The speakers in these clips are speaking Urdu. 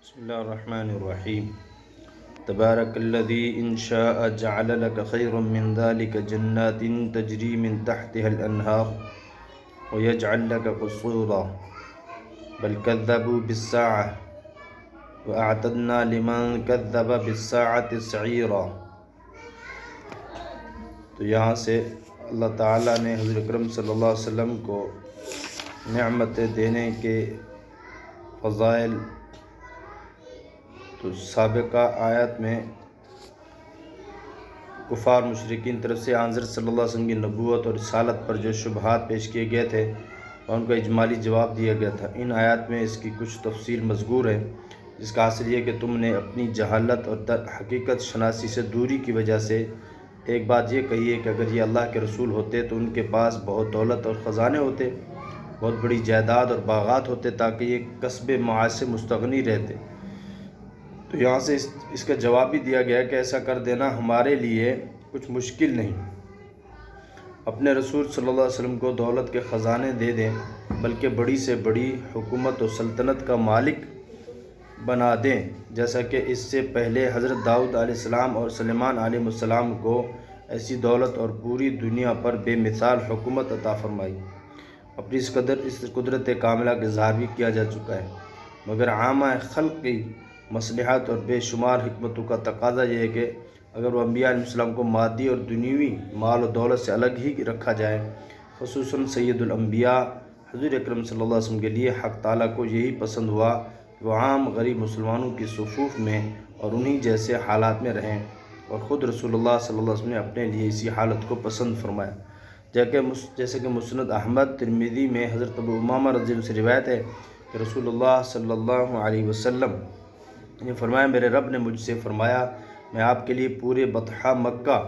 بسم الله الرحمن الرحيم. تبارك الذي إن شاء جعل لك خيرا من ذلك جنات تجري من تحتها الأنهار ويجعل لك قصورا بل كذبوا بالساعة وأعتدنا لمن كذب بالساعة سعيرا. تو یہاں سے اللہ تعالیٰ نے حضرت اکرم صلی اللہ علیہ وسلم کو نعمتیں دینے کے فضائل تو سابقہ آیات میں کفار مشرکین طرف سے حضرت صلی اللہ علیہ وسلم کی نبوت اور رسالت پر جو شبہات پیش کیے گئے تھے اور ان کا اجمالی جواب دیا گیا تھا. ان آیات میں اس کی کچھ تفصیل مذکور ہے، جس کا حاصل یہ کہ تم نے اپنی جہالت اور حقیقت شناسی سے دوری کی وجہ سے ایک بات یہ کہی ہے کہ اگر یہ اللہ کے رسول ہوتے تو ان کے پاس بہت دولت اور خزانے ہوتے، بہت بڑی جائیداد اور باغات ہوتے تاکہ یہ کسب معاش سے مستغنی رہتے. تو یہاں سے اس کا جواب بھی دیا گیا کہ ایسا کر دینا ہمارے لیے کچھ مشکل نہیں. اپنے رسول صلی اللہ علیہ وسلم کو دولت کے خزانے دے دیں، بلکہ بڑی سے بڑی حکومت و سلطنت کا مالک بنا دیں، جیسا کہ اس سے پہلے حضرت داؤد علیہ السلام اور سلیمان علیہ السلام کو ایسی دولت اور پوری دنیا پر بے مثال حکومت عطا فرمائی. اپنی اس قدرت کاملہ کا اظہار بھی کیا جا چکا ہے، مگر عامہ خلق کی مصلحت اور بے شمار حکمتوں کا تقاضا یہ ہے کہ اگر وہ انبیاء علیہ السلام کو مادی اور دنیوی مال و دولت سے الگ ہی رکھا جائے، خصوصاً سید الانبیاء حضور اکرم صلی اللہ علیہ وسلم کے لیے حق تعالیٰ کو یہی پسند ہوا کہ وہ عام غریب مسلمانوں کی صفوف میں اور انہی جیسے حالات میں رہیں، اور خود رسول اللہ صلی اللہ علیہ وسلم نے اپنے لیے اسی حالت کو پسند فرمایا. جیسے کہ مسند احمد ترمذی میں حضرت ابو امامہ رضی اللہ عنہ سے روایت ہے کہ رسول اللہ صلی اللہ علیہ وسلم نے فرمایا، میرے رب نے مجھ سے فرمایا میں آپ کے لیے پورے بطحہ مکہ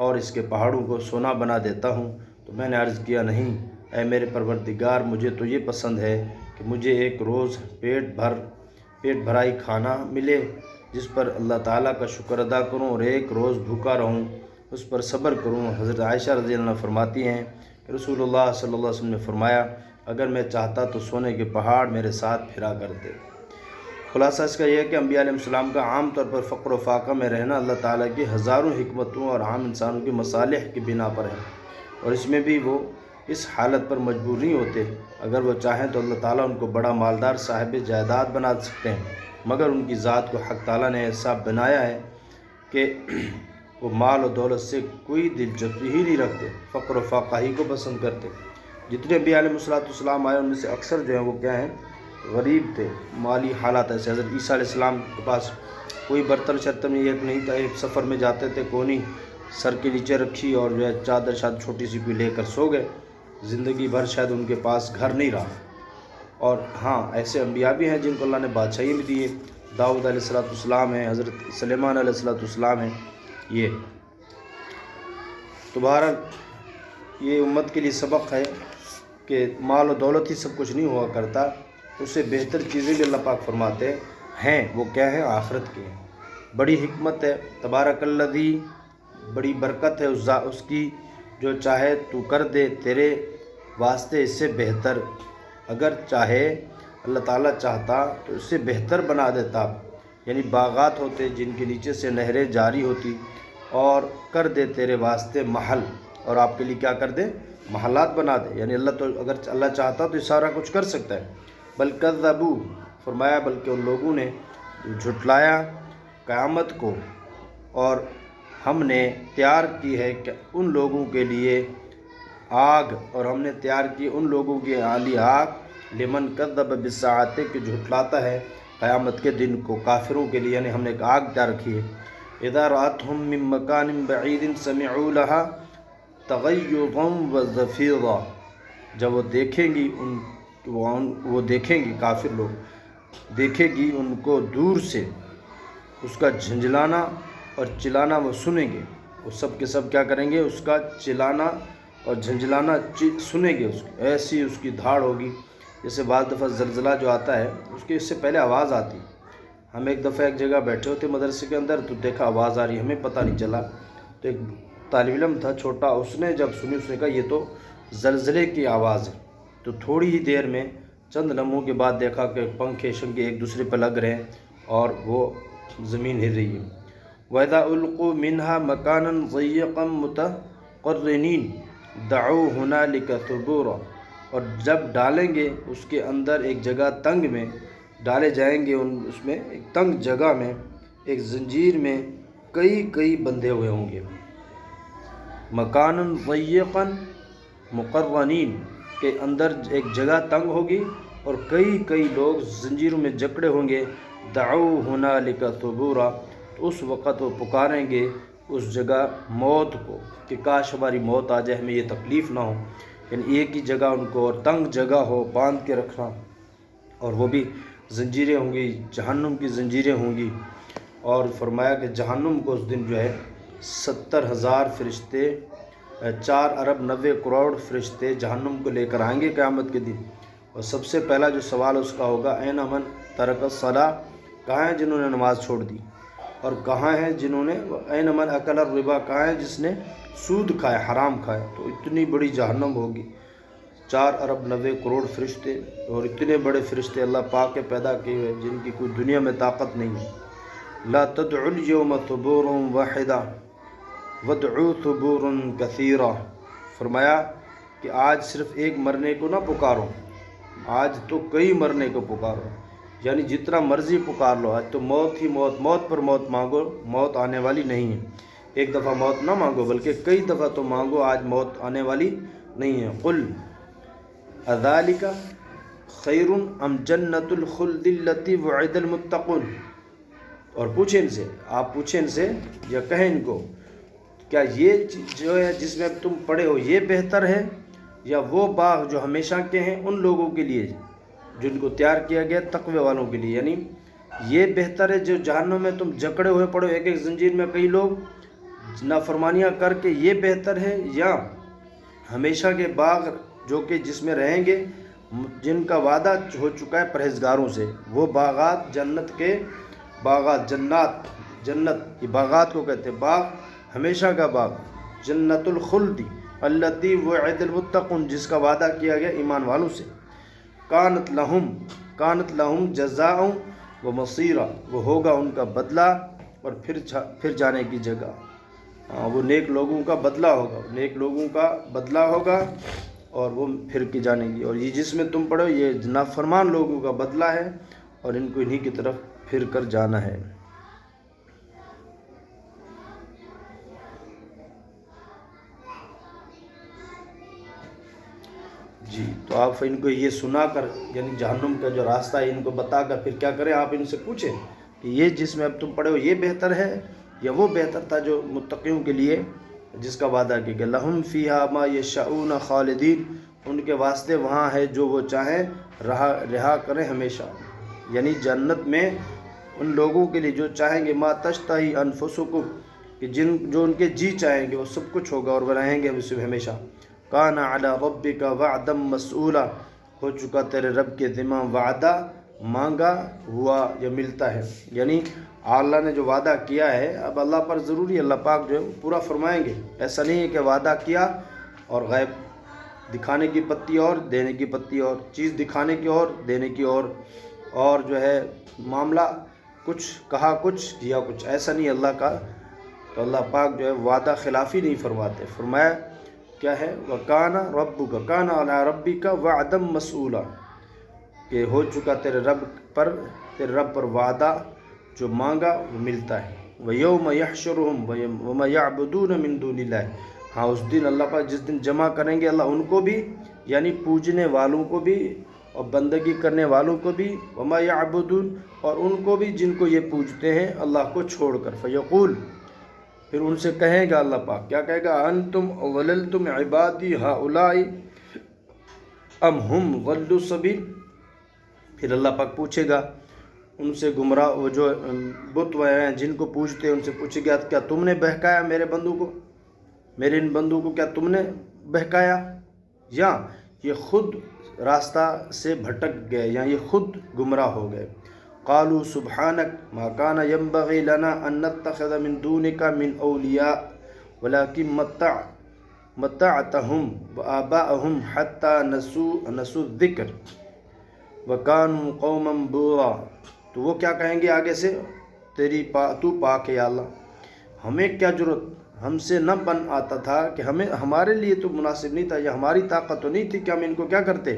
اور اس کے پہاڑوں کو سونا بنا دیتا ہوں. تو میں نے عرض کیا، نہیں اے میرے پروردگار، مجھے تو یہ پسند ہے کہ مجھے ایک روز پیٹ بھرائی کھانا ملے جس پر اللہ تعالیٰ کا شکر ادا کروں، اور ایک روز بھوکا رہوں اس پر صبر کروں. حضرت عائشہ رضی اللہ عنہ فرماتی ہیں کہ رسول اللہ صلی اللہ علیہ وسلم نے فرمایا، اگر میں چاہتا تو سونے کے پہاڑ میرے ساتھ پھرا کرتے. خلاصہ اس کا یہ ہے کہ انبیاء علیہ السلام کا عام طور پر فقر و فاقہ میں رہنا اللہ تعالیٰ کی ہزاروں حکمتوں اور عام انسانوں کی مصالح کی بنا پر ہے، اور اس میں بھی وہ اس حالت پر مجبور نہیں ہوتے. اگر وہ چاہیں تو اللہ تعالیٰ ان کو بڑا مالدار صاحب جائیداد بنا سکتے ہیں، مگر ان کی ذات کو حق تعالیٰ نے ایسا بنایا ہے کہ وہ مال و دولت سے کوئی دلچسپی ہی نہیں رکھتے، فقر و فاقہ ہی کو پسند کرتے. جتنے انبیاء علیہ السلام آئے ان میں سے اکثر جو ہیں وہ کیا ہیں، غریب تھے، مالی حالات ایسے. حضرت عیسیٰ علیہ السلام کے پاس کوئی برتن شرتن نہیں تھا، ایک سفر میں جاتے تھے، کونی سر کے نیچے رکھی اور جو ہے چادر شاید چھوٹی سی کوئی لے کر سو گئے. زندگی بھر شاید ان کے پاس گھر نہیں رہا. اور ہاں ایسے انبیاء بھی ہیں جن کو اللہ نے بادشاہی بھی دی ہے. داؤد علیہ السلام ہیں، حضرت سلیمان علیہ السلام ہیں. یہ تو بہرحال یہ امت کے لیے سبق ہے کہ مال و دولت ہی سب کچھ نہیں ہوا کرتا، اس سے بہتر چیزیں بھی اللہ پاک فرماتے ہیں. وہ کیا ہے؟ آخرت کی ہیں. بڑی حکمت ہے، تبارک الذی، بڑی برکت ہے اس کی، جو چاہے تو کر دے تیرے واسطے اس سے بہتر. اگر چاہے اللہ تعالیٰ چاہتا تو اس سے بہتر بنا دیتا، یعنی باغات ہوتے جن کے نیچے سے نہریں جاری ہوتی، اور کر دے تیرے واسطے محل، اور آپ کے لیے کیا کر دے؟ محلات بنا دے. یعنی اگر اللہ چاہتا تو یہ سارا کچھ کر سکتا ہے. بل کذبوا، فرمایا بلکہ ان لوگوں نے جھٹلایا قیامت کو، اور ہم نے تیار کی ہے کہ ان لوگوں کے لیے آگ، اور ہم نے تیار کی ان لوگوں کے لیے آگ، لمن کذب بالساعۃ، کہ جھٹلاتا ہے قیامت کے دن کو، کافروں کے لیے. یعنی ہم نے ایک آگ تیار رکھی ہے. اذا رأتهم من مکان بعید سمعوا لها تغیظا وزفیرا، جب وہ دیکھیں گی کافر لوگ دیکھیں گی ان کو دور سے، اس کا جھنجھلانا اور چلانا وہ سنیں گے. وہ سب کے سب کیا کریں گے؟ اس کا چلانا اور جھنجھلانا سنیں گے. ایسی اس کی دھاڑ ہوگی جیسے بعض دفعہ زلزلہ جو آتا ہے اس کے اس سے پہلے آواز آتی. ہم ایک دفعہ ایک جگہ بیٹھے ہوتے مدرسے کے اندر، تو دیکھا آواز آ رہی، ہمیں پتہ نہیں چلا. تو ایک طالب علم تھا چھوٹا، اس نے جب سنی اس نے کہا یہ تو زلزلے کی آواز ہے. تو تھوڑی ہی دیر میں چند لمحوں کے بعد دیکھا کہ پنکھے شنکھے ایک دوسرے پہ لگ رہے ہیں اور وہ زمین ہل رہی ہے۔ وَإِذَا أُلْقُوا مِنْهَا مَكَانًا ضَيِّقًا مُتَقَرِّنِينَ دَعَوْا هُنَالِكَ ثُبُورًا، اور جب ڈالیں گے اس کے اندر ایک جگہ تنگ میں، ڈالے جائیں گے اس میں ایک تنگ جگہ میں، ایک زنجیر میں کئی بندھے ہوئے ہوں گے۔ مکانً ضیقًا مقرنین کے اندر ایک جگہ تنگ ہوگی اور کئی لوگ زنجیروں میں جکڑے ہوں گے۔ دعوا ہنالک ثبورا، تو اس وقت وہ پکاریں گے اس جگہ موت کو کہ کاش ہماری موت آ جائے، ہمیں یہ تکلیف نہ ہو۔ یعنی ایک ہی جگہ ان کو اور تنگ جگہ ہو باندھ کے رکھنا، اور وہ بھی زنجیریں ہوں گی، جہنم کی زنجیریں ہوں گی۔ اور فرمایا کہ جہنم کو اس دن جو ہے 70,000 فرشتے، 4,90,00,000,000 فرشتے جہنم کو لے کر آئیں گے قیامت کے دن۔ اور سب سے پہلا جو سوال اس کا ہوگا، این من ترک الصلاۃ، کہاں ہیں جنہوں نے نماز چھوڑ دی، اور کہاں ہیں جنہوں نے، این من اکل الربا، کہاں ہیں جس نے سود کھایا، حرام کھایا۔ تو اتنی بڑی جہنم ہوگی، 4,90,00,000,000 فرشتے، اور اتنے بڑے فرشتے اللہ پاک کے پیدا کیے ہوئے جن کی کوئی دنیا میں طاقت نہیں ہے۔ لا تدعوا اليوم ثبورا واحدا وادعوا ثبورا كثيرا، فرمایا کہ آج صرف ایک مرنے کو نہ پکارو، آج تو کئی مرنے کو پکارو، یعنی جتنا مرضی پکار لو، آج تو موت ہی موت، موت پر موت مانگو، موت آنے والی نہیں ہے۔ ایک دفعہ موت نہ مانگو بلکہ کئی دفعہ تو مانگو، آج موت آنے والی نہیں ہے۔ قل اذالک خیر ام جنت الخلد التی وعد المتقون، اور پوچھیں ان سے، آپ پوچھیں ان سے یا کہیں ان کو، کیا یہ جو ہے جس میں تم پڑے ہو یہ بہتر ہے یا وہ باغ جو ہمیشہ کے ہیں ان لوگوں کے لیے جن کو تیار کیا گیا تقوی والوں کے لیے؟ یعنی یہ بہتر ہے جو جہنم میں تم جکڑے ہوئے پڑو ایک زنجیر میں کئی لوگ نافرمانیاں کر کے، یہ بہتر ہے، یا ہمیشہ کے باغ جو کہ جس میں رہیں گے جن کا وعدہ ہو چکا ہے پرہیزگاروں سے، وہ باغات جنت کے باغات، جنت یہ باغات کو کہتے ہیں، باغ ہمیشہ کا باغ، جنت الخلد التی وعد المتقون، جس کا وعدہ کیا گیا ایمان والوں سے۔ کانت لہم جزاء و مصیرا، وہ ہوگا ان کا بدلہ اور پھر جانے کی جگہ۔ وہ نیک لوگوں کا بدلہ ہوگا، نیک لوگوں کا بدلہ ہوگا اور وہ پھر کے جانے کی، اور یہ جس میں تم پڑھو یہ نافرمان لوگوں کا بدلہ ہے اور ان کو انہی کی طرف پھر کر جانا ہے۔ جی تو آپ ان کو یہ سنا کر، یعنی جہنم کا جو راستہ ہے ان کو بتا کر پھر کیا کریں، آپ ان سے پوچھیں کہ یہ جس میں اب تم پڑھے ہو یہ بہتر ہے یا وہ بہتر تھا جو متقیوں کے لیے جس کا وعدہ کیا گیا۔ لہم فیہا ما یشاؤون خالدین، ان کے واسطے وہاں ہے جو وہ چاہیں رہا کریں ہمیشہ، یعنی جنت میں ان لوگوں کے لیے جو چاہیں گے، ما تشتہی انفسکم، کہ جو ان کے جی چاہیں گے وہ سب کچھ ہوگا اور وہ رہیں گے اس میں ہمیشہ۔ کان علی ربک وعدا مسئولا، ہو چکا تیرے رب کے ذمہ وعدہ مانگا ہوا یا ملتا ہے، یعنی اللہ نے جو وعدہ کیا ہے اب اللہ پر ضروری ہے، اللہ پاک جو ہے پورا فرمائیں گے۔ ایسا نہیں ہے کہ وعدہ کیا اور غیب، دکھانے کی پتی اور دینے کی پتی اور، چیز دکھانے کی اور دینے کی اور جو ہے معاملہ کچھ کہا کچھ کیا کچھ، ایسا نہیں اللہ کا۔ تو اللہ پاک جو ہے وعدہ خلافی نہیں فرماتے۔ فرمایا کیا ہے، وَكَانَ رَبُّكَ كَانَ عَلَىٰ رَبِّكَ وَعْدًا مَسْئُولًا، کہ ہو چکا تیرے رب پر وعدہ، جو مانگا وہ ملتا ہے۔ وَيَوْمَ يَحْشُرُهُمْ وَمَا يَعْبُدُونَ مِن دُونِ اللَّهِ، ہاں اس دن اللہ پاک جس دن جمع کریں گے اللہ ان کو بھی، یعنی پوجنے والوں کو بھی اور بندگی کرنے والوں کو بھی، وَمَا يَعْبُدُونَ، اور ان کو بھی جن کو یہ پوجتے ہیں اللہ کو چھوڑ کر۔ فَيَقُولُ، پھر ان سے کہے گا اللہ پاک، کیا کہے گا، انتم ضللتم عبادی ہؤلاء ام ہم ضلوا السبیل، پھر اللہ پاک پوچھے گا ان سے، گمراہ وہ جو بت ہیں جن کو پوجتے ہیں ان سے پوچھے گا، کیا تم نے بہکایا میرے بندوں کو، میرے ان بندوں کو کیا تم نے بہکایا، یا یہ خود راستہ سے بھٹک گئے یا یہ خود گمراہ ہو گئے۔ قالوا سبحانک ما کان ینبغی لنا ان نتخذ من دونک من اولیاء ولکن متعتہم وآباءہم حتی نسوا الذکر وکانوا قوما بورا، تو وہ کیا کہیں گے آگے سے؟ تو پاک ہے یا اللہ، ہمیں کیا ضرورت، ہم سے نہ بن آتا تھا کہ ہمارے لیے تو مناسب نہیں تھا، یا ہماری طاقت تو نہیں تھی کہ ہم ان کو کیا کرتے،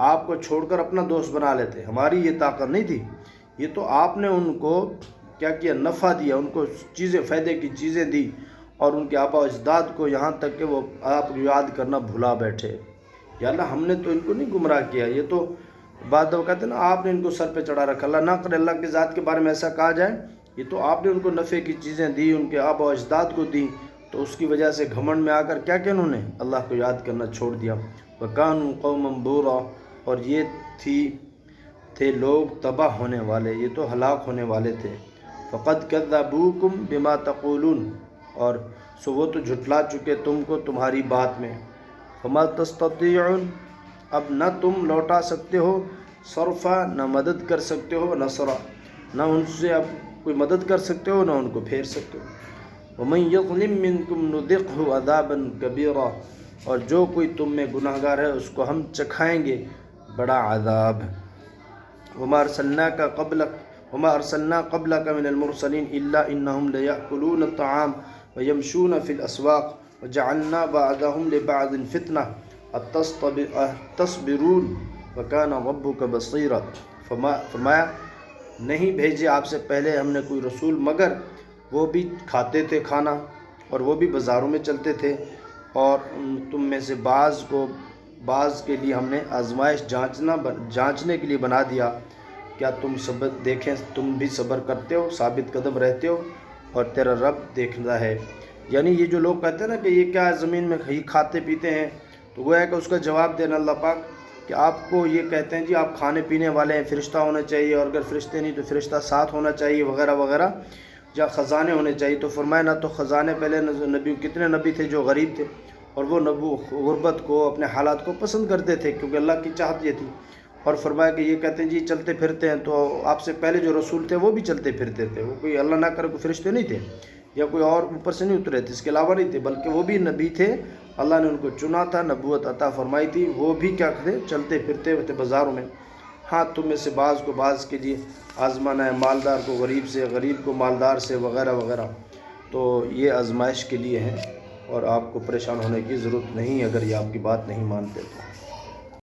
آپ کو چھوڑ کر اپنا دوست بنا لیتے، ہماری یہ طاقت نہیں تھی، یہ تو آپ نے ان کو کیا کیا، نفع دیا، ان کو چیزیں، فائدے کی چیزیں دی، اور ان کے آبا و اجداد کو یہاں تک کہ وہ آپ کو یاد کرنا بھلا بیٹھے۔ یا اللہ ہم نے تو ان کو نہیں گمراہ کیا، یہ تو بعد وہ کہتے ہیں نا آپ نے ان کو سر پہ چڑھا رکھا، اللہ نہ کرے اللہ کی ذات کے بارے میں ایسا کہا جائے، یہ تو آپ نے ان کو نفع کی چیزیں دی، ان کے آبا و اجداد کو دی، تو اس کی وجہ سے گھمنڈ میں آ کر کیا کہ انہوں نے اللہ کو یاد کرنا چھوڑ دیا۔ وَكَانُوا قَوْمًا بُورًا، اور یہ تھے لوگ تباہ ہونے والے، یہ تو ہلاک ہونے والے تھے۔ فَقَدْ كَذَّبُوكُمْ بِمَا تَقُولُونَ، اور سو وہ تو جھٹلا چکے تم کو تمہاری بات میں۔ فَمَا تَسْتَطِيعُونَ، اب نہ تم لوٹا سکتے ہو، صرفا، نہ مدد کر سکتے ہو، نصرا، نہ ان سے اب کوئی مدد کر سکتے ہو، نہ ان کو پھیر سکتے ہو۔ وَمَن يَظْلِم مِّنكُمْ نُذِقْهُ عَذَابًا كَبِيرًا، اور جو کوئی تم میں گناہ گار ہے اس کو ہم چکھائیں گے بڑا عذاب۔ وَمَا أَرْسَلْنَا قَبْلَكَ مِنَ الْمُرْسَلِينَ إِلَّا إِنَّهُمْ لَيَأْكُلُونَ الطَّعَامَ وَيَمْشُونَ فِي الْأَسْوَاقِ وَجَعَلْنَا بَعْضَهُمْ لِبَعْضٍ فِتْنَةً أَتَصْبِرُونَ وَكَانَ رَبُّكَ بَصِيرًا، فرمایا نہیں بھیجے آپ سے پہلے ہم نے کوئی رسول مگر وہ بھی کھاتے تھے کھانا، اور وہ بھی بازاروں میں چلتے تھے، اور تم میں سے بعض کے لیے ہم نے آزمائش جانچنے کے لیے بنا دیا، کیا تم صبر دیکھیں، تم بھی صبر کرتے ہو، ثابت قدم رہتے ہو، اور تیرا رب دیکھتا ہے۔ یعنی یہ جو لوگ کہتے ہیں نا کہ یہ کیا ہے زمین میں کھاتے پیتے ہیں، تو گویا کہ اس کا جواب دینا اللہ پاک کہ آپ کو یہ کہتے ہیں جی آپ کھانے پینے والے ہیں، فرشتہ ہونا چاہیے، اور اگر فرشتے نہیں تو فرشتہ ساتھ ہونا چاہیے وغیرہ وغیرہ، یا خزانے ہونے چاہیے، تو فرمایا نہ تو خزانے، پہلے نبی کتنے نبی تھے جو غریب تھے، اور وہ غربت کو، اپنے حالات کو پسند کرتے تھے کیونکہ اللہ کی چاہت یہ تھی، اور فرمایا کہ یہ کہتے ہیں جی چلتے پھرتے ہیں، تو آپ سے پہلے جو رسول تھے وہ بھی چلتے پھرتے تھے، وہ کوئی اللہ نہ کرے کوئی فرشتے نہیں تھے، یا کوئی اور اوپر سے نہیں اترے تھے، اس کے علاوہ نہیں تھے، بلکہ وہ بھی نبی تھے، اللہ نے ان کو چنا تھا، نبوت عطا فرمائی تھی، وہ بھی کیا تھے، چلتے پھرتے ہوتے بازاروں میں۔ ہاں تم میں سے بعض کو بعض کے لیے آزمانا ہے، مالدار کو غریب سے، غریب کو مالدار سے وغیرہ وغیرہ، تو یہ آزمائش کے لیے ہے، اور آپ کو پریشان ہونے کی ضرورت نہیں اگر یہ آپ کی بات نہیں مانتے تو۔